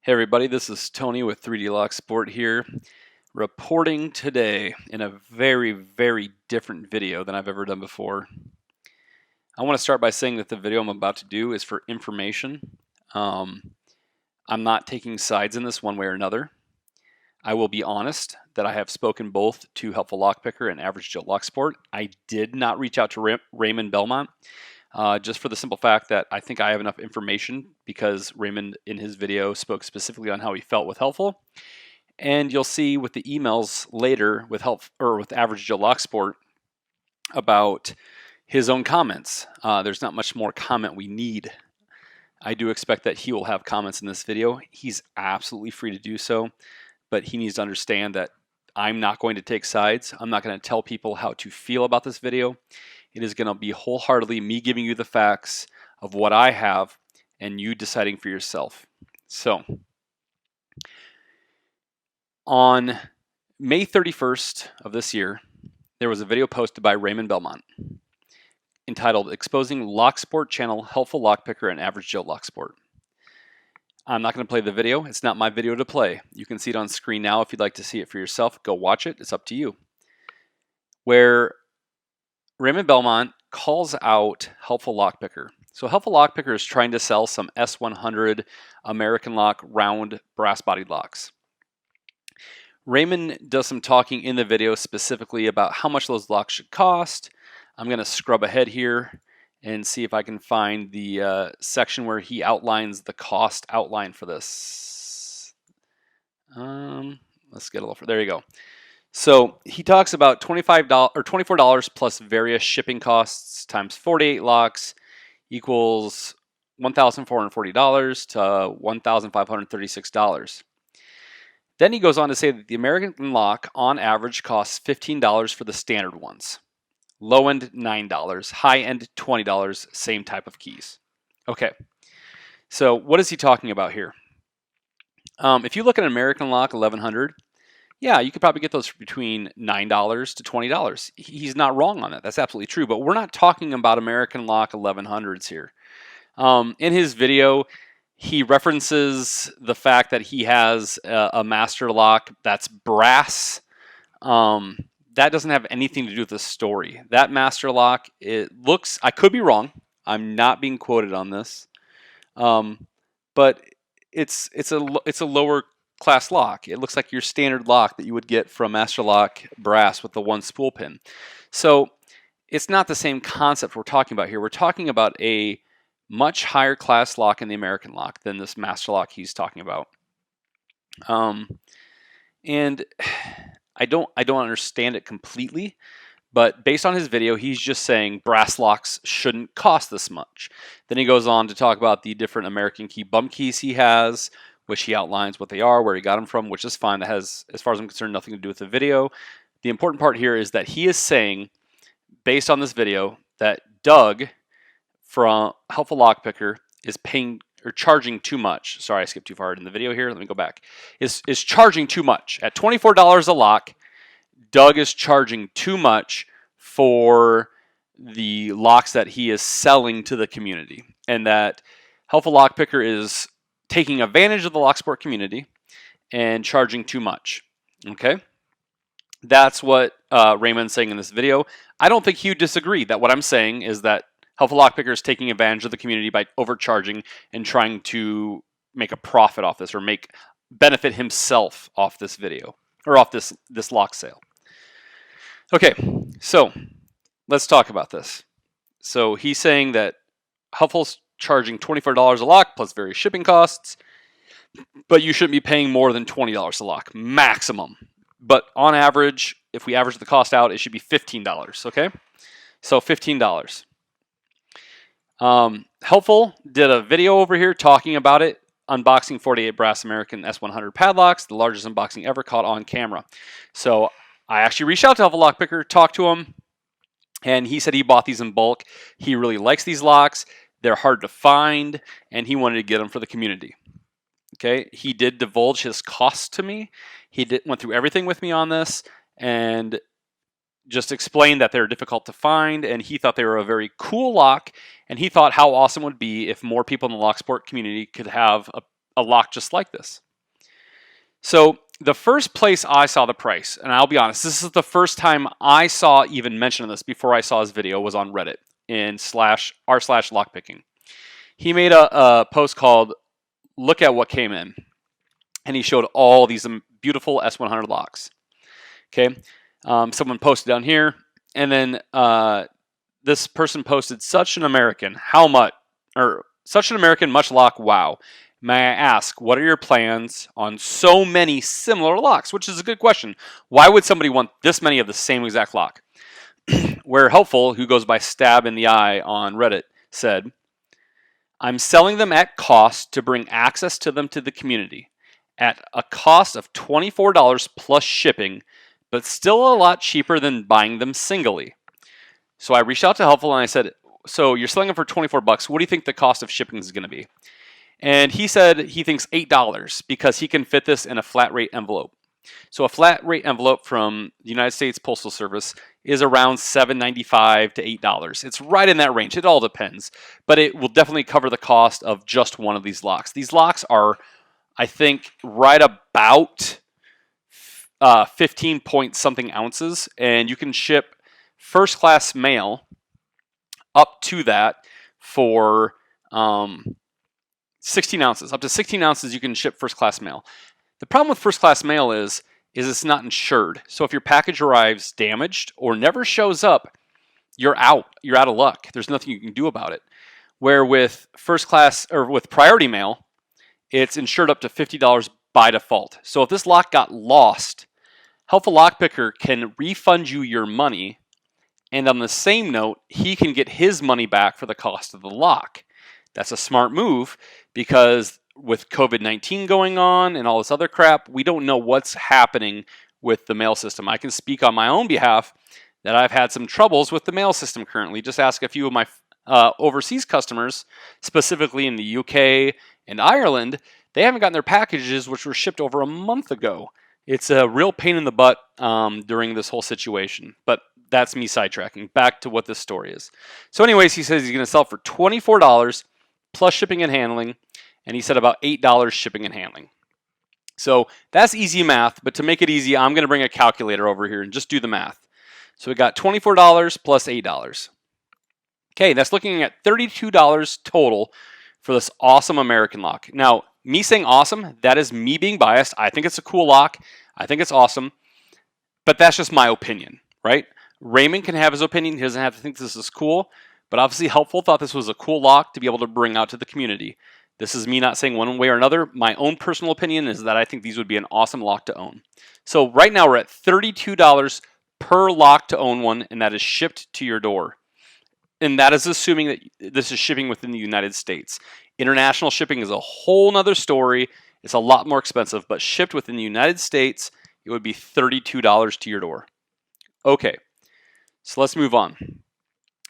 Hey everybody, this is Tony with 3D Locksport here, reporting today in a very different video than I've ever done before. I want to start by saying that the video I'm about to do is for information. I'm not taking sides in this one way or another. I will be honest that I have spoken both to Helpful Lockpicker and Average Joe Locksport. I did not reach out to Raymond Belmont. Just for the simple fact that I think I have enough information because Raymond in his video spoke specifically on how he felt with Helpful. And you'll see with the emails later with with Average Joe Locksport about his own comments. There's not much more comment we need. I do expect that he will have comments in this video. He's absolutely free to do so, but he needs to understand that I'm not going to take sides. I'm not going to tell people how to feel about this video. It is going to be wholeheartedly me giving you the facts of what I have and you deciding for yourself. So, on May 31st of this year, there was a video posted by Raymond Belmont entitled Exposing Locksport Channel Helpful Lockpicker and Average Joe Locksport. I'm not going to play the video. It's not my video to play. You can see it on screen now if you'd like to see it for yourself. Go watch it. It's up to you. Where Raymond Belmont calls out Helpful Lockpicker. So Helpful Lockpicker is trying to sell some S100 American Lock round brass-bodied locks. Raymond does some talking in the video specifically about how much those locks should cost. I'm going to scrub ahead here and see if I can find the section where he outlines the cost outline for this. Let's get a little further. There you go. So he talks about $25 or $24 plus various shipping costs times 48 locks equals $1,440 to $1,536. Then he goes on to say that the American Lock on average costs $15 for the standard ones. Low end $9, high end $20, same type of keys. Okay, so what is he talking about here? If you look at an American Lock 1100, yeah, you could probably get those for between $9 to $20. He's not wrong on that. That's absolutely true. But we're not talking about American Lock 1100s here. In his video, he references the fact that he has a master lock that's brass. That doesn't have anything to do with the story. That master lock, it looks, I could be wrong. I'm not being quoted on this. But it's a lower class lock. It looks like your standard lock that you would get from Master Lock brass with the one spool pin. So it's not the same concept we're talking about here. We're talking about a much higher class lock in the American Lock than this Master Lock he's talking about. And I don't understand it completely, but based on his video, he's just saying brass locks shouldn't cost this much. Then he goes on to talk about the different American key bump keys he has, which he outlines what they are, where he got them from, which is fine. That has, as far as I'm concerned, nothing to do with the video. The important part here is that he is saying, based on this video, that Doug from Helpful Lockpicker is paying or charging too much. Sorry, I skipped too far in the video here. Let me go back. Is charging too much. At $24 a lock, Doug is charging too much for the locks that he is selling to the community, and that Helpful Lockpicker is taking advantage of the Locksport community and charging too much. Okay, that's what Raymond's saying in this video. I don't think he would disagree that what I'm saying is that Helpful Lockpicker is taking advantage of the community by overcharging and trying to make a profit off this or benefit himself off this video or off this lock sale. Okay, so let's talk about this. So he's saying that Helpful's charging $24 a lock plus various shipping costs, but you shouldn't be paying more than $20 a lock, maximum. But on average, if we average the cost out, it should be $15, okay? So $15. Helpful did a video over here talking about it, unboxing 48 brass American S100 padlocks, the largest unboxing ever caught on camera. So I actually reached out to Helpful Lockpicker, talked to him, and he said he bought these in bulk. He really likes these locks. They're hard to find, and he wanted to get them for the community. Okay, he did divulge his costs to me. He went through everything with me on this and just explained that they're difficult to find, and he thought they were a very cool lock, and he thought how awesome it would be if more people in the Locksport community could have a lock just like this. So the first place I saw the price, and I'll be honest, this is the first time I saw even mention of this before I saw his video, was on Reddit in r/lockpicking. He made a post called "Look at what came in," and he showed all these beautiful S100 locks. Okay, someone posted down here, and then this person posted, "Such an American, how much?" or "Such an American, much lock, wow. May I ask, what are your plans on so many similar locks?" Which is a good question. Why would somebody want this many of the same exact lock? Where Helpful, who goes by Stab in the Eye on Reddit, said, "I'm selling them at cost to bring access to them to the community at a cost of $24 plus shipping, but still a lot cheaper than buying them singly." So I reached out to Helpful and I said, "So you're selling them for $24. What do you think the cost of shipping is going to be?" And he said he thinks $8 because he can fit this in a flat rate envelope. So a flat rate envelope from the United States Postal Service is around $7.95 to $8. It's right in that range. It all depends, but it will definitely cover the cost of just one of these locks. These locks are, I think, right about 15 point something ounces, and you can ship first class mail up to that for 16 ounces. Up to 16 ounces you can ship first class mail. The problem with first class mail is it's not insured. So if your package arrives damaged or never shows up, you're out. You're out of luck. There's nothing you can do about it. Where with first class or with priority mail, it's insured up to $50 by default. So if this lock got lost, Helpful Lockpicker can refund you your money, and on the same note, he can get his money back for the cost of the lock. That's a smart move because with COVID-19 going on and all this other crap, we don't know what's happening with the mail system. I can speak on my own behalf that I've had some troubles with the mail system currently. Just ask a few of my overseas customers, specifically in the UK and Ireland. They haven't gotten their packages, which were shipped over a month ago. It's a real pain in the butt during this whole situation. But that's me sidetracking. Back to what this story is. So anyways, he says he's going to sell for $24 plus shipping and handling. And he said about $8 shipping and handling. So that's easy math. But to make it easy, I'm going to bring a calculator over here and just do the math. So we got $24 plus $8. Okay, that's looking at $32 total for this awesome American lock. Now, me saying awesome, that is me being biased. I think it's a cool lock. I think it's awesome. But that's just my opinion, right? Raymond can have his opinion. He doesn't have to think this is cool. But obviously Helpful thought this was a cool lock to be able to bring out to the community. This is me not saying one way or another. My own personal opinion is that I think these would be an awesome lock to own. So right now we're at $32 per lock to own one, and that is shipped to your door. And that is assuming that this is shipping within the United States. International shipping is a whole nother story. It's a lot more expensive, but shipped within the United States, it would be $32 to your door. Okay, so let's move on.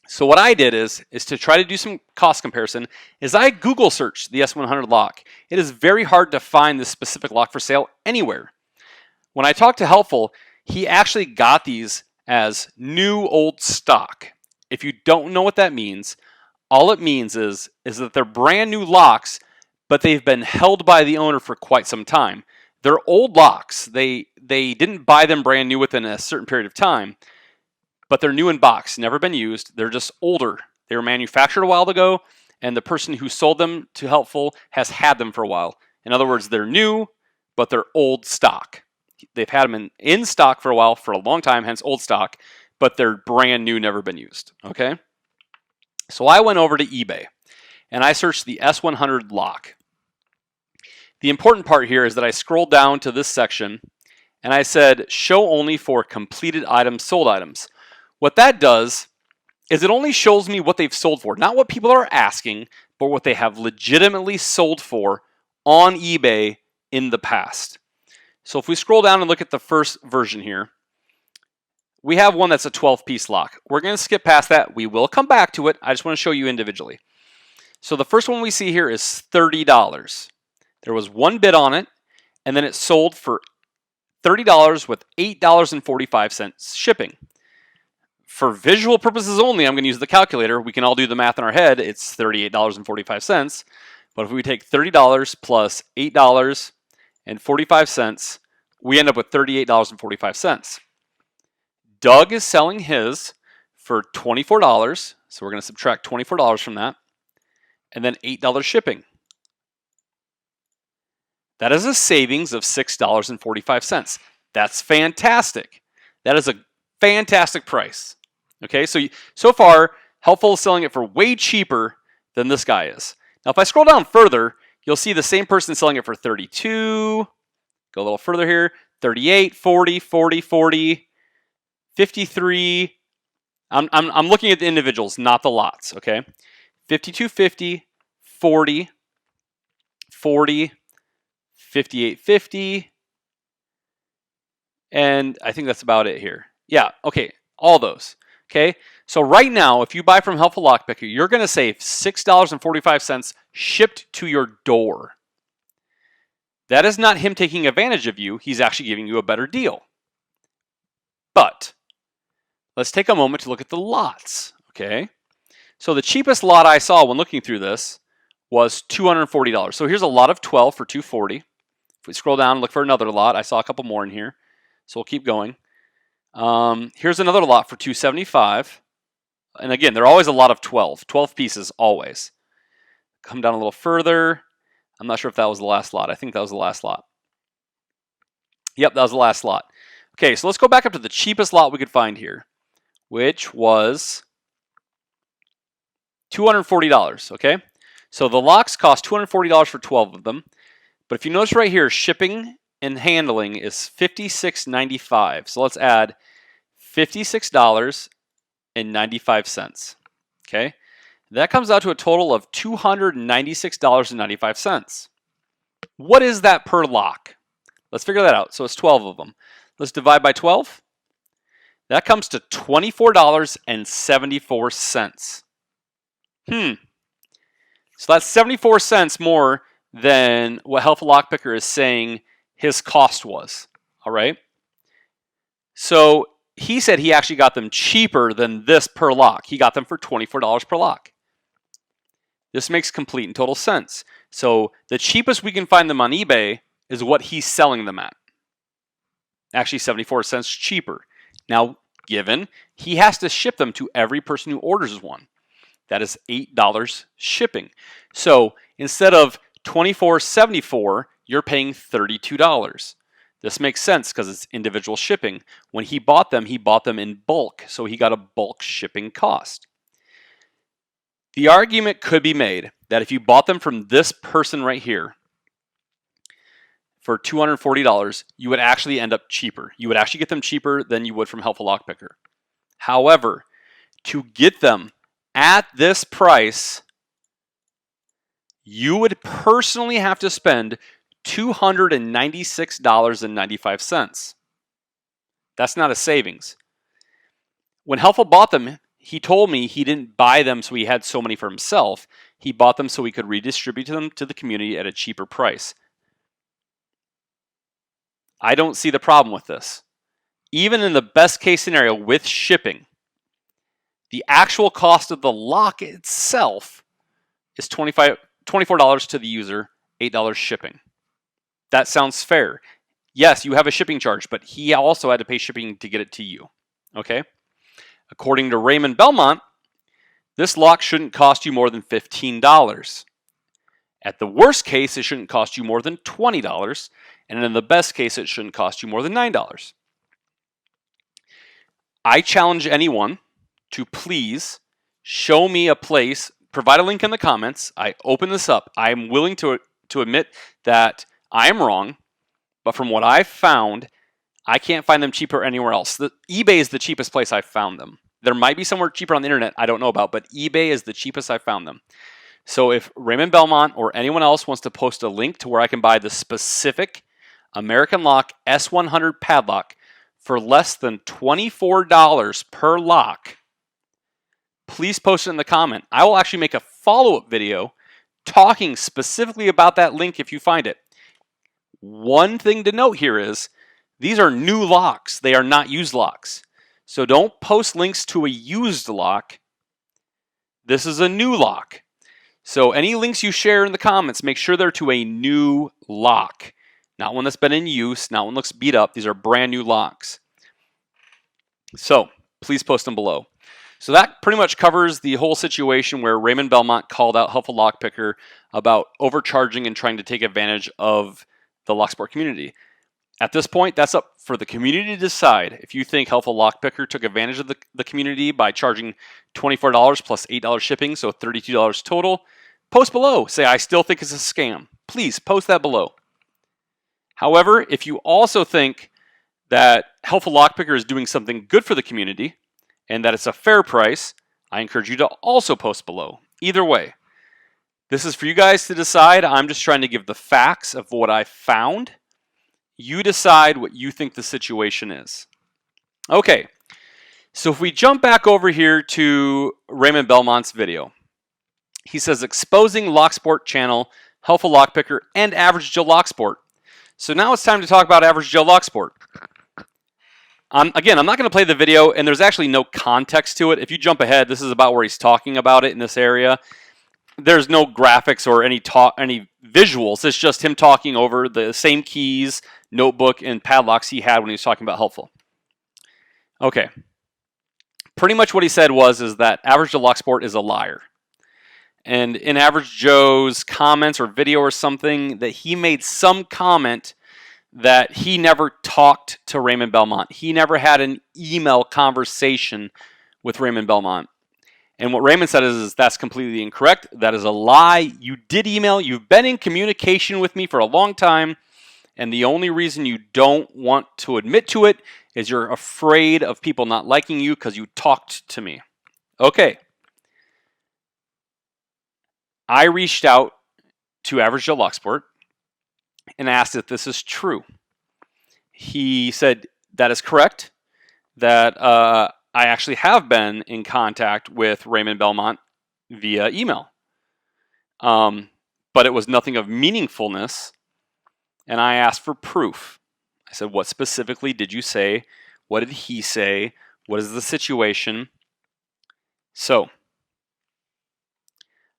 So what I did is to try to do some cost comparison, is I Google searched the S100 lock. It is very hard to find this specific lock for sale anywhere. When I talked to Helpful, he actually got these as new old stock. If you don't know what that means, all it means is that they're brand new locks, but they've been held by the owner for quite some time. They're old locks. They didn't buy them brand new within a certain period of time, but they're new in box, never been used. They're just older. They were manufactured a while ago, and the person who sold them to Helpful has had them for a while. In other words, they're new, but they're old stock. They've had them in stock for a while, for a long time, hence old stock, but they're brand new, never been used, okay? So I went over to eBay, and I searched the S100 lock. The important part here is that I scrolled down to this section, and I said, show only for completed items, sold items. What that does is it only shows me what they've sold for, not what people are asking, but what they have legitimately sold for on eBay in the past. So if we scroll down and look at the first version here, we have one that's a 12-piece lock. We're going to skip past that. We will come back to it. I just want to show you individually. So the first one we see here is $30. There was one bid on it, and then it sold for $30 with $8.45 shipping. For visual purposes only, I'm going to use the calculator. We can all do the math in our head. It's $38.45. But if we take $30 plus $8.45, we end up with $38.45. Doug is selling his for $24, so we're going to subtract $24 from that, and then $8 shipping. That is a savings of $6.45. That's fantastic. That is a fantastic price. Okay, so far, Helpful is selling it for way cheaper than this guy is. Now, if I scroll down further, you'll see the same person selling it for 32. Go a little further here, 38, 40, 40, 40, 53. I'm looking at the individuals, not the lots, okay? 52.50, 40, 40, 58.50, and I think that's about it here. Yeah, okay, all those. Okay, so right now, if you buy from Helpful Lock Picker, you're going to save $6.45 shipped to your door. That is not him taking advantage of you. He's actually giving you a better deal. But let's take a moment to look at the lots. Okay, so the cheapest lot I saw when looking through this was $240. So here's a lot of 12 for $240. If we scroll down and look for another lot, I saw a couple more in here. So we'll keep going. Here's another lot for $275. And again, they're always a lot of 12 pieces always. Come down a little further. I'm not sure if that was the last lot. I think that was the last lot. Yep, that was the last lot. Okay, so let's go back up to the cheapest lot we could find here, which was $240, okay? So the locks cost $240 for 12 of them. But if you notice right here, shipping and handling is $56.95. So let's add $56.95. Okay, that comes out to a total of $296.95. What is that per lock? Let's figure that out. So it's 12 of them. Let's divide by 12. That comes to $24.74. So that's 74 cents more than what Helpful Lock Picker is saying his cost was. All right. So he said he actually got them cheaper than this per lock. He got them for $24 per lock. This makes complete and total sense. So the cheapest we can find them on eBay is what he's selling them at. Actually 74 cents cheaper. Now, given he has to ship them to every person who orders one. That is $8 shipping. So instead of $24.74, you're paying $32. This makes sense because it's individual shipping. When he bought them in bulk, so he got a bulk shipping cost. The argument could be made that if you bought them from this person right here for $240, you would actually end up cheaper. You would actually get them cheaper than you would from Helpful Lock Picker. However, to get them at this price, you would personally have to spend $296.95. That's not a savings. When Helpful bought them, he told me he didn't buy them so he had so many for himself. He bought them so he could redistribute them to the community at a cheaper price. I don't see the problem with this. Even in the best case scenario with shipping, the actual cost of the lock itself is $24 to the user, $8 shipping. That sounds fair. Yes, you have a shipping charge, but he also had to pay shipping to get it to you. Okay? According to Raymond Belmont, this lock shouldn't cost you more than $15. At the worst case, it shouldn't cost you more than $20. And in the best case, it shouldn't cost you more than $9. I challenge anyone to please show me a place, provide a link in the comments. I open this up. I'm willing to admit that I am wrong, but from what I've found, I can't find them cheaper anywhere else. eBay is the cheapest place I've found them. There might be somewhere cheaper on the internet I don't know about, but eBay is the cheapest I've found them. So if Raymond Belmont or anyone else wants to post a link to where I can buy the specific American Lock S100 padlock for less than $24 per lock, please post it in the comment. I will actually make a follow-up video talking specifically about that link if you find it. One thing to note here is these are new locks. They are not used locks. So don't post links to a used lock. This is a new lock. So any links you share in the comments, make sure they're to a new lock. Not one that's been in use, not one that looks beat up. These are brand new locks. So please post them below. So that pretty much covers the whole situation where Raymond Belmont called out Helpful Lockpicker about overcharging and trying to take advantage of the Locksport community. At this point, that's up for the community to decide. If you think Helpful Lockpicker took advantage of the community by charging $24 plus $8 shipping, so $32 total, post below. Say, I still think it's a scam. Please post that below. However, if you also think that Helpful Lockpicker is doing something good for the community and that it's a fair price, I encourage you to also post below. Either way, this is for you guys to decide. I'm just trying to give the facts of what I found. You decide what you think the situation is. Okay, so if we jump back over here to Raymond Belmont's video, he says exposing Locksport channel, Helpful Lockpicker, and Average Joe Locksport. So now it's time to talk about Average Joe Locksport. Again, I'm not going to play the video, and there's actually no context to it. If you jump ahead, this is about where he's talking about it in this area. There's no graphics or any visuals. It's just him talking over the same keys, notebook, and padlocks he had when he was talking about Helpful. Okay. Pretty much what he said is that Average Joe Locksport is a liar. And in Average Joe's comments or video or something, that he made some comment that he never talked to Raymond Belmont. He never had an email conversation with Raymond Belmont. And what Raymond said is that's completely incorrect. That is a lie. You did email. You've been in communication with me for a long time. And the only reason you don't want to admit to it is you're afraid of people not liking you because you talked to me. Okay. I reached out to Average Joe Locksport and asked if this is true. He said that is correct, that I actually have been in contact with Raymond Belmont via email. But it was nothing of meaningfulness, and I asked for proof. I said, what specifically did you say? What did he say? What is the situation? So,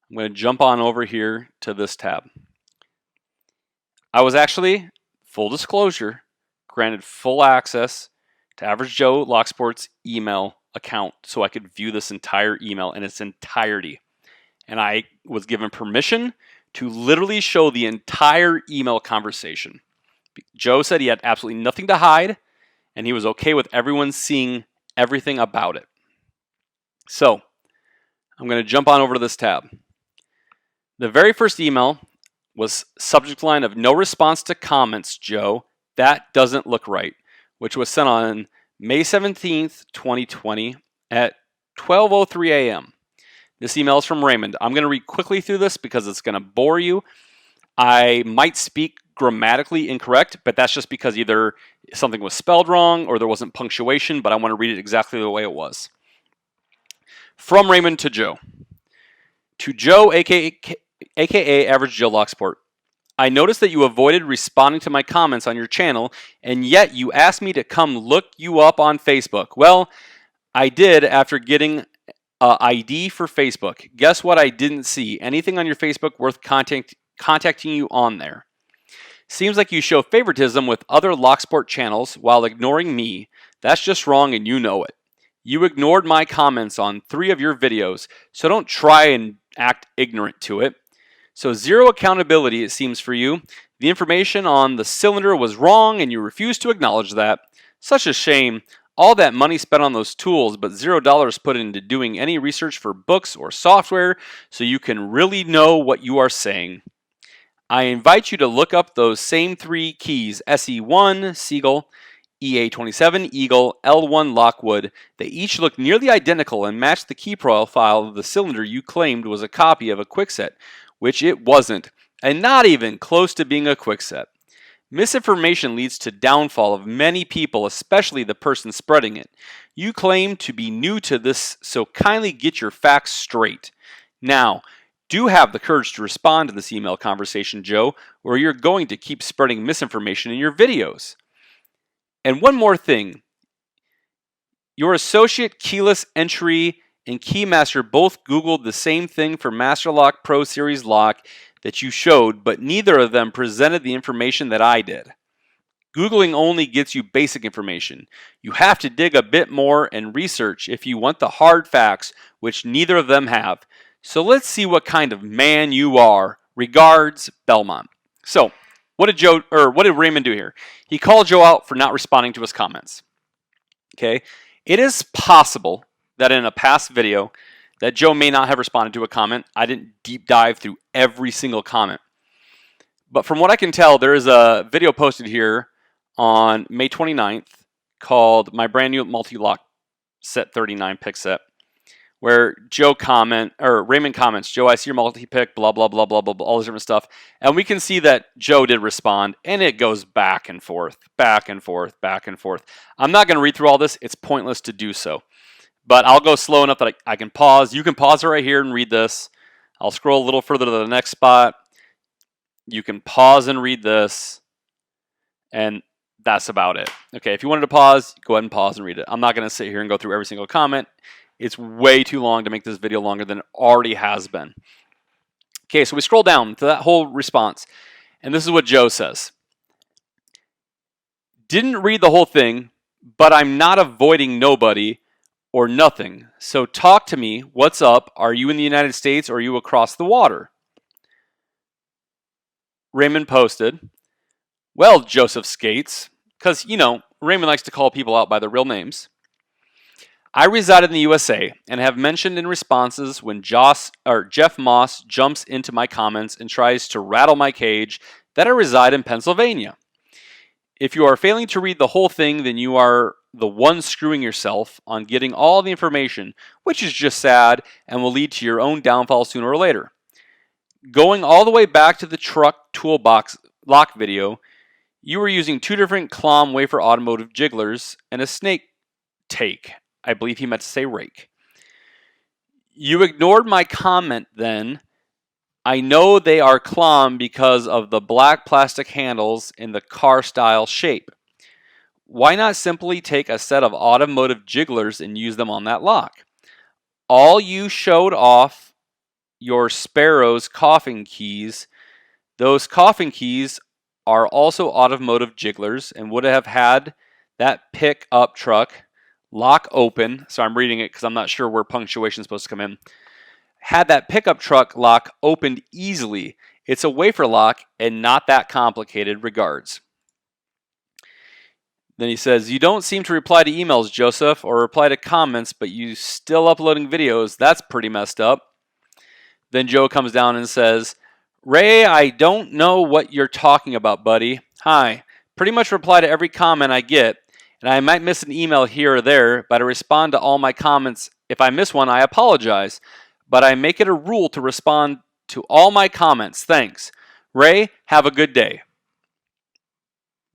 I'm going to jump on over here to this tab. I was actually, full disclosure, granted full access to Average Joe Locksport's email account so I could view this entire email in its entirety. And I was given permission to literally show the entire email conversation. Joe said he had absolutely nothing to hide, and he was okay with everyone seeing everything about it. So, I'm going to jump on over to this tab. The very first email was subject line of no response to comments, Joe. That doesn't look right, which was sent on May 17th, 2020 at 12:03 a.m. This email is from Raymond. I'm going to read quickly through this because it's going to bore you. I might speak grammatically incorrect, but that's just because either something was spelled wrong or there wasn't punctuation, but I want to read it exactly the way it was. From Raymond to Joe. To Joe, aka Average Joe Locksport. I noticed that you avoided responding to my comments on your channel, and yet you asked me to come look you up on Facebook. Well, I did after getting an ID for Facebook. Guess what I didn't see? Anything on your Facebook worth contacting you on there. Seems like you show favoritism with other Locksport channels while ignoring me. That's just wrong and you know it. You ignored my comments on 3 of your videos, so don't try and act ignorant to it. So zero accountability, it seems, for you. The information on the cylinder was wrong and you refused to acknowledge that. Such a shame. All that money spent on those tools, but $0 put into doing any research for books or software so you can really know what you are saying. I invite you to look up those same 3 keys, SE1, Seagull, EA27, Eagle, L1, Lockwood. They each look nearly identical and match the key profile of the cylinder you claimed was a copy of a Kwikset, which it wasn't, and not even close to being a Kwikset. Misinformation leads to downfall of many people, especially the person spreading it. You claim to be new to this, so kindly get your facts straight. Now, do have the courage to respond to this email conversation, Joe, or you're going to keep spreading misinformation in your videos. And one more thing. Your associate keyless entry and Keymaster both Googled the same thing for Master Lock Pro Series lock that you showed, but neither of them presented the information that I did. Googling only gets you basic information. You have to dig a bit more and research if you want the hard facts, which neither of them have. So let's see what kind of man you are. Regards, Belmont. So, what did Raymond do here? He called Joe out for not responding to his comments. Okay? It is possible that in a past video that Joe may not have responded to a comment. I didn't deep dive through every single comment. But from what I can tell, there is a video posted here on May 29th called My Brand New Multi-Lock Set 39 Pick Set, where Raymond comments, Joe, I see your multi-pick, blah, blah, blah, blah, blah, blah, all this different stuff. And we can see that Joe did respond, and it goes back and forth, back and forth, back and forth. I'm not going to read through all this. It's pointless to do so. But I'll go slow enough that I can pause. You can pause it right here and read this. I'll scroll a little further to the next spot. You can pause and read this. And that's about it. Okay, if you wanted to pause, go ahead and pause and read it. I'm not going to sit here and go through every single comment. It's way too long to make this video longer than it already has been. Okay, so we scroll down to that whole response. And this is what Joe says. Didn't read the whole thing, but I'm not avoiding nobody or nothing. So talk to me. What's up? Are you in the United States or are you across the water? Raymond posted, well, Joseph Skates, because, Raymond likes to call people out by their real names. I reside in the USA and have mentioned in responses when Jeff Moss jumps into my comments and tries to rattle my cage that I reside in Pennsylvania. If you are failing to read the whole thing, then you are the one screwing yourself on getting all the information, which is just sad and will lead to your own downfall sooner or later. Going all the way back to the truck toolbox lock video, you were using two different Clom wafer automotive jigglers and a snake take. I believe he meant to say rake. You ignored my comment then. I know they are Clom because of the black plastic handles in the car style shape. Why not simply take a set of automotive jigglers and use them on that lock? All you showed off your Sparrow's coffin keys. Those coffin keys are also automotive jigglers and would have had that pickup truck lock open. So I'm reading it because I'm not sure where punctuation is supposed to come in. Had that pickup truck lock opened easily. It's a wafer lock and not that complicated. Regards. Then he says, you don't seem to reply to emails, Joseph, or reply to comments, but you still uploading videos. That's pretty messed up. Then Joe comes down and says, Ray, I don't know what you're talking about, buddy. Hi. Pretty much reply to every comment I get, and I might miss an email here or there, but I respond to all my comments. If I miss one, I apologize, but I make it a rule to respond to all my comments. Thanks. Ray, have a good day.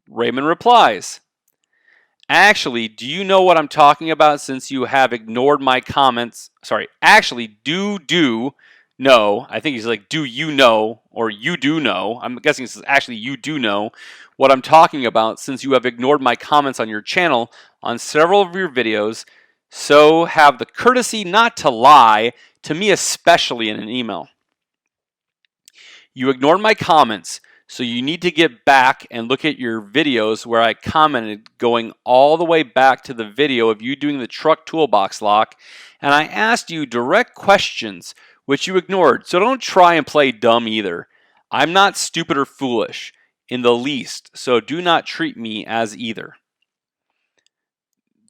Raymond replies, actually, do you know what I'm talking about since you have ignored my comments? Sorry, actually, do know. I think he's like, do you know, or you do know. I'm guessing he says, actually, you do know what I'm talking about since you have ignored my comments on your channel on several of your videos. So have the courtesy not to lie to me, especially in an email. You ignored my comments, so you need to get back and look at your videos where I commented going all the way back to the video of you doing the truck toolbox lock, and I asked you direct questions which you ignored, so don't try and play dumb either. I'm not stupid or foolish in the least, so do not treat me as either.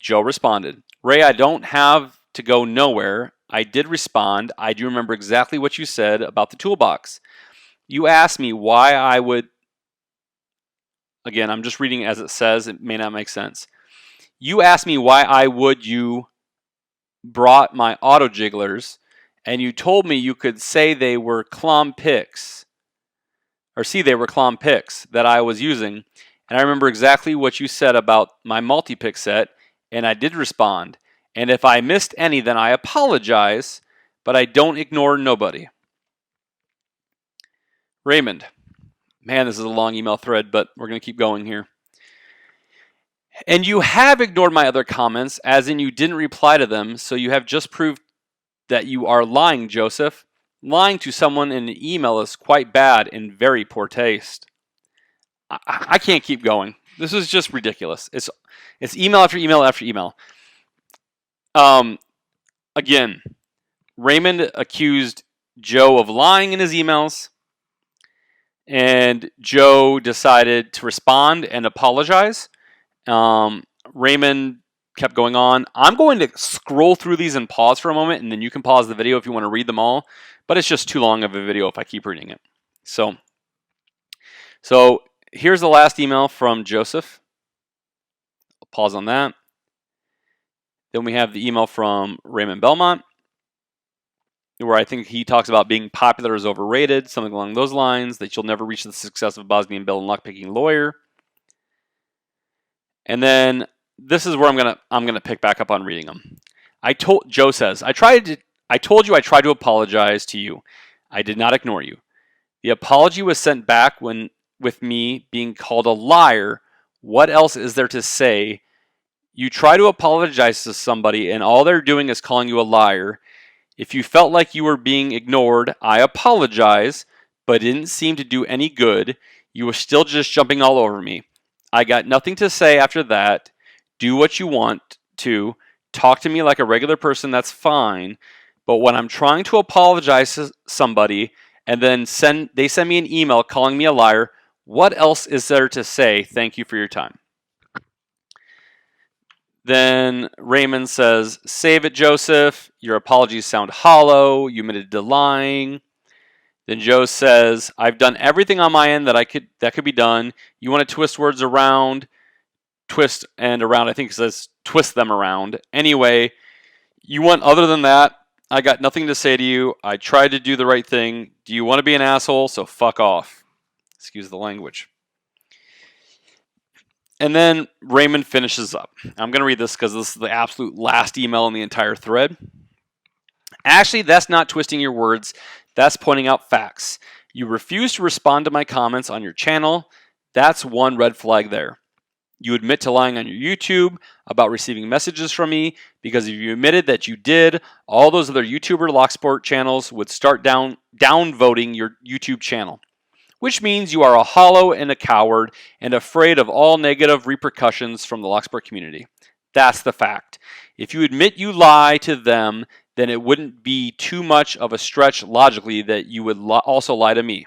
Joe responded, Ray, I don't have to go nowhere. I did respond. I do remember exactly what you said about the toolbox. You asked me why I would, again, I'm just reading as it says, it may not make sense. You asked me why I would you brought my auto jigglers, and you told me you could say they were Clom picks, or see they were Clom picks that I was using, and I remember exactly what you said about my multi-pick set, and I did respond, and if I missed any, then I apologize, but I don't ignore nobody. Raymond. Man, this is a long email thread, but we're going to keep going here. And you have ignored my other comments, as in you didn't reply to them, so you have just proved that you are lying, Joseph. Lying to someone in an email is quite bad and very poor taste. I can't keep going. This is just ridiculous. It's email after email after email. Again, Raymond accused Joe of lying in his emails, and Joe decided to respond and apologize. Raymond kept going on. I'm going to scroll through these and pause for a moment, and then you can pause the video if you want to read them all, but it's just too long of a video if I keep reading it. So here's the last email from Joseph. I'll pause on that. Then we have the email from Raymond Belmont, where I think he talks about being popular is overrated, something along those lines, that you'll never reach the success of a Bosnian Bill and lockpicking lawyer. And then this is where I'm gonna pick back up on reading them. Joe says, I told you I tried to apologize to you. I did not ignore you. The apology was sent back with me being called a liar. What else is there to say? You try to apologize to somebody and all they're doing is calling you a liar. If you felt like you were being ignored, I apologize, but it didn't seem to do any good. You were still just jumping all over me. I got nothing to say after that. Do what you want to. Talk to me like a regular person, that's fine. But when I'm trying to apologize to somebody and then they send me an email calling me a liar, what else is there to say? Thank you for your time. Then Raymond says, save it, Joseph. Your apologies sound hollow. You admitted to lying. Then Joe says, I've done everything on my end that could be done. You want to twist words around, twist and around. I think it says twist them around. Anyway, you want other than that? I got nothing to say to you. I tried to do the right thing. Do you want to be an asshole? So fuck off. Excuse the language. And then Raymond finishes up. I'm going to read this because this is the absolute last email in the entire thread. Actually, that's not twisting your words. That's pointing out facts. You refuse to respond to my comments on your channel. That's one red flag there. You admit to lying on your YouTube about receiving messages from me because if you admitted that you did, all those other YouTuber Locksport channels would start downvoting your YouTube channel. Which means you are a hollow and a coward and afraid of all negative repercussions from the Locksport community. That's the fact. If you admit you lie to them, then it wouldn't be too much of a stretch logically that you would also lie to me.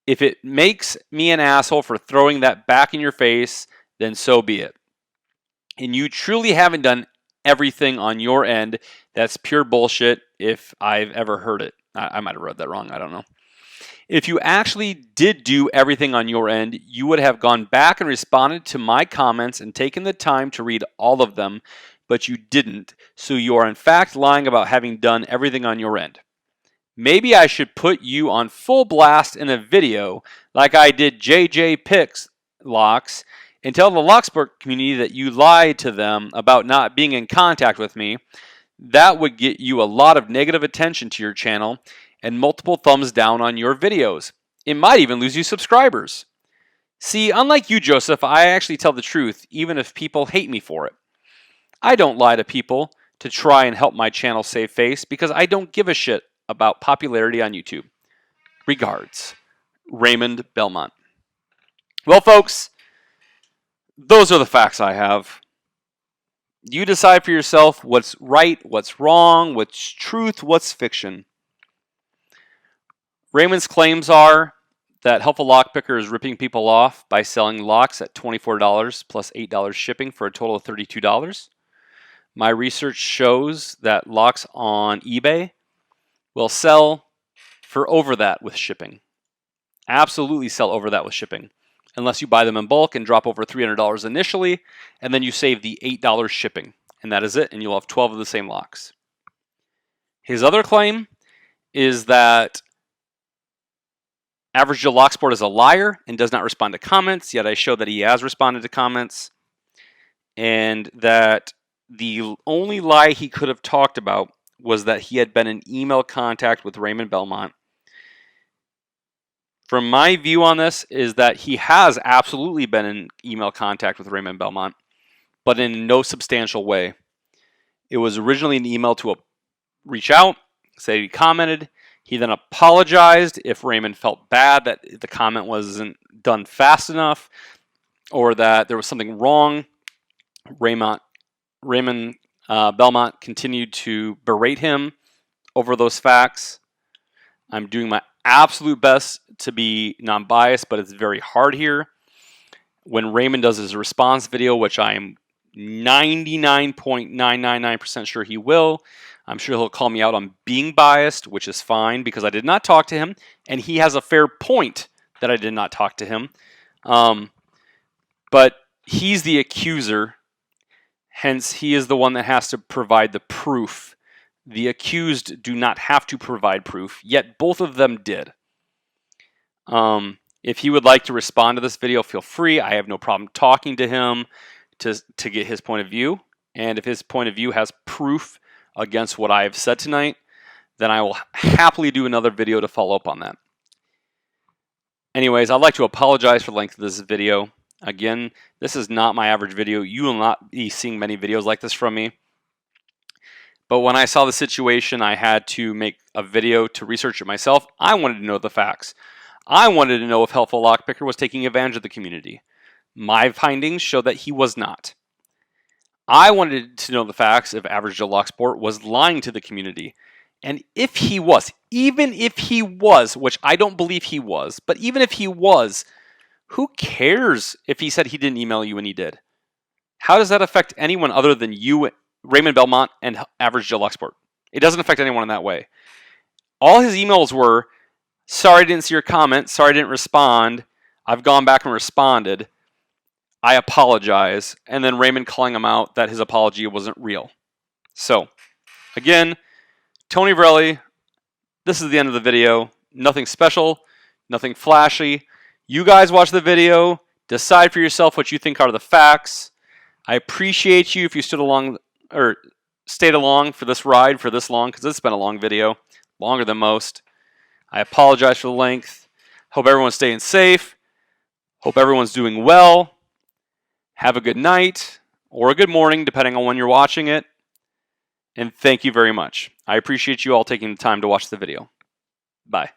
If it makes me an asshole for throwing that back in your face, then so be it. And you truly haven't done everything on your end. That's pure bullshit if I've ever heard it. I might have read that wrong. I don't know. If you actually did do everything on your end, you would have gone back and responded to my comments and taken the time to read all of them, but you didn't. So you are in fact lying about having done everything on your end. Maybe I should put you on full blast in a video like I did JJ Picks Locks and tell the Locksport community that you lied to them about not being in contact with me. That would get you a lot of negative attention to your channel and multiple thumbs down on your videos. It might even lose you subscribers. See, unlike you, Joseph, I actually tell the truth, even if people hate me for it. I don't lie to people to try and help my channel save face because I don't give a shit about popularity on YouTube. Regards, Raymond Belmont. Well, folks, those are the facts I have. You decide for yourself what's right, what's wrong, what's truth, what's fiction. Raymond's claims are that Helpful Lockpicker is ripping people off by selling locks at $24 plus $8 shipping for a total of $32. My research shows that locks on eBay will sell for over that with shipping. Absolutely sell over that with shipping. Unless you buy them in bulk and drop over $300 initially, and then you save the $8 shipping. And that is it, and you'll have 12 of the same locks. His other claim is that Average Joe Locksport is a liar and does not respond to comments, yet I show that he has responded to comments, and that the only lie he could have talked about was that he had been in email contact with Raymond Belmont. From my view on this is that he has absolutely been in email contact with Raymond Belmont, but in no substantial way. It was originally an email to reach out, say he commented. He then apologized if Raymond felt bad that the comment wasn't done fast enough or that there was something wrong. Raymond Belmont continued to berate him over those facts. I'm doing my absolute best to be non-biased, but it's very hard here. When Raymond does his response video, which I am 99.999% sure he will, I'm sure he'll call me out on being biased, which is fine because I did not talk to him, and he has a fair point that I did not talk to him. But he's the accuser, hence he is the one that has to provide the proof. The accused do not have to provide proof, yet both of them did. If he would like to respond to this video, feel free. I have no problem talking to him to get his point of view. And if his point of view has proof against what I have said tonight, then I will happily do another video to follow up on that. Anyways, I'd like to apologize for the length of this video. Again, this is not my average video. You will not be seeing many videos like this from me. But when I saw the situation, I had to make a video to research it myself. I wanted to know the facts. I wanted to know if Helpful Lockpicker was taking advantage of the community. My findings show that he was not. I wanted to know the facts if Average Joe Locksport was lying to the community. And if he was, even if he was, which I don't believe he was, but even if he was, who cares if he said he didn't email you and he did? How does that affect anyone other than you, Raymond Belmont, and Average Joe Locksport? It doesn't affect anyone in that way. All his emails were, sorry I didn't see your comment, sorry I didn't respond, I've gone back and responded, I apologize, and then Raymond calling him out that his apology wasn't real. So, again, Tony Varelli, this is the end of the video. Nothing special, nothing flashy. You guys watch the video, decide for yourself what you think are the facts. I appreciate you if you stayed along for this ride for this long, because it's been a long video, longer than most. I apologize for the length. Hope everyone's staying safe. Hope everyone's doing well. Have a good night or a good morning, depending on when you're watching it. And thank you very much. I appreciate you all taking the time to watch the video. Bye.